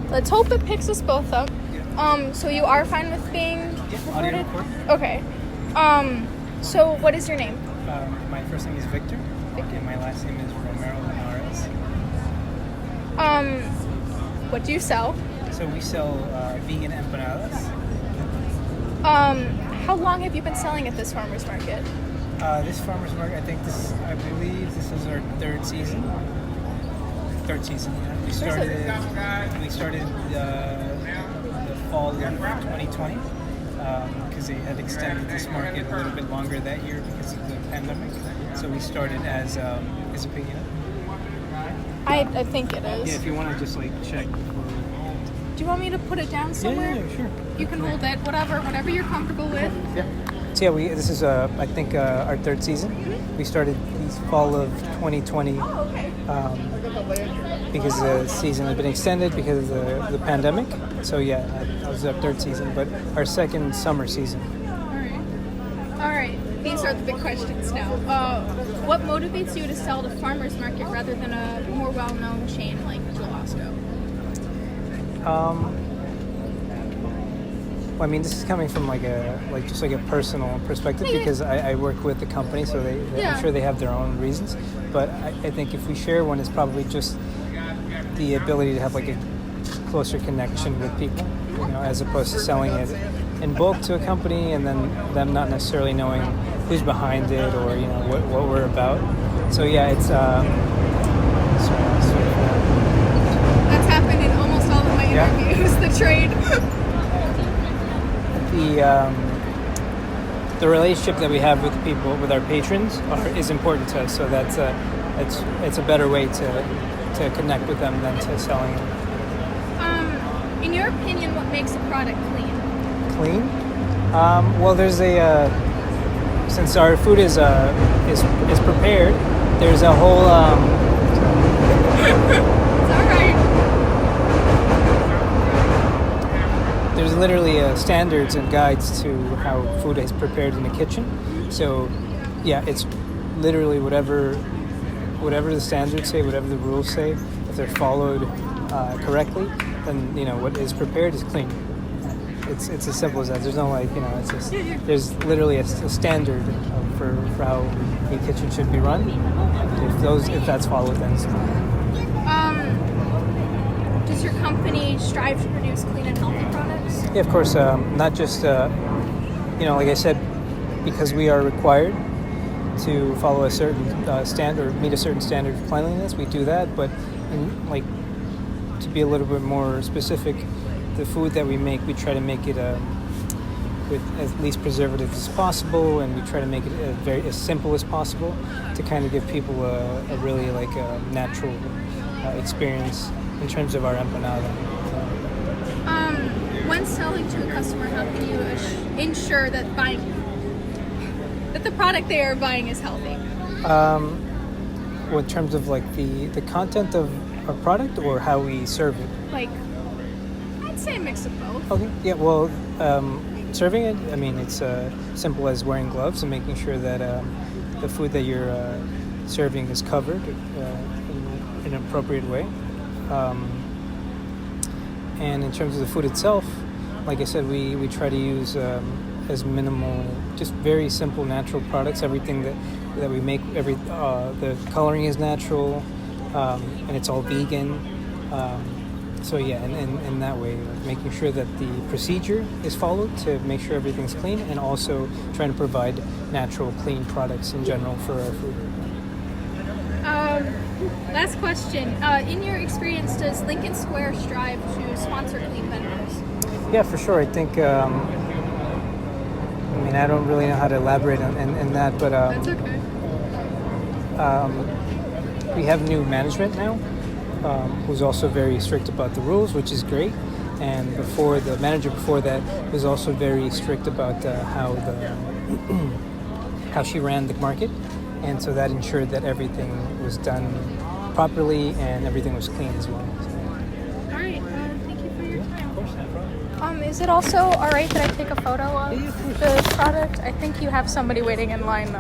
let's hope it picks us both up. So you are fine with being recorded? Okay. So what is your name? My first name is Victor. And my last name is Romero Linares. What do you sell? So we sell vegan empanadas. How long have you been selling at this farmer's market? This farmer's market, I believe this is our third season. Yeah. We started the fall of 2020 because they had extended this market a little bit longer that year because of the pandemic. So we started as a pig. I think it is. Yeah, if you want to just check. Do you want me to put it down somewhere? Yeah, sure. You can hold it, whatever you're comfortable with. Yeah. So yeah, this is I think our third season. Mm-hmm. We started this fall of 2020 because the season had been extended because of the pandemic. So yeah, that was our third season, but our second summer season. All right. These are the big questions now. What motivates you to sell to farmers market rather than a more well-known chain like Jewel-Osco? I mean, this is coming from just a personal perspective because I work with the company, so I'm sure they have their own reasons. But I think if we share one, it's probably just the ability to have a closer connection with people, as opposed to selling it in bulk to a company and then them not necessarily knowing who's behind it or what we're about. So yeah, it's that's happened in almost all of my interviews. The trade. The relationship that we have with people, with our patrons, is important to us. So that's it's a better way to connect with them than to selling it. In your opinion, what makes a product clean? Clean? Well, there's since our food is prepared, there's a whole. It's all right. There's literally standards and guides to how food is prepared in the kitchen. So, yeah, it's literally whatever the standards say, whatever the rules say. If they're followed correctly, then what is prepared is clean. It's as simple as that. There's no it's just there's literally a standard for how a kitchen should be run. If that's followed, then it's clean. Does your company strive to produce clean and healthy products? Yeah, of course. Not just like I said, because we are required to follow a certain standard, meet a certain standard of cleanliness. We do that, but to be a little bit more specific, the food that we make, we try to make it with as least preservatives as possible, and we try to make it as simple as possible to kind of give people a really a natural experience in terms of our empanada. When selling to a customer, how can you ensure that the product they are buying is healthy? In terms of the content of our product or how we serve it? I'd say a mix of both. Okay. Yeah. Well, serving it, I mean, it's simple as wearing gloves and making sure that the food that you're serving is covered in an appropriate way. And in terms of the food itself, like I said, we try to use as minimal, just very simple natural products. Everything that we make, the coloring is natural, and it's all vegan. So yeah, and in that way, making sure that the procedure is followed to make sure everything's clean, and also trying to provide natural, clean products in general for our food. Last question. In your experience, does Lincoln Square strive to sponsor clean vendors? Yeah, for sure. I think, I don't really know how to elaborate on that, but That's okay. We have new management now, who's also very strict about the rules, which is great. And the manager before that was also very strict about how she ran the market, and so that ensured that everything was done properly and everything was clean as well. All right. Thank you for your time. Of course, no problem. Is it also all right that I take a photo of the product? I think you have somebody waiting in line though.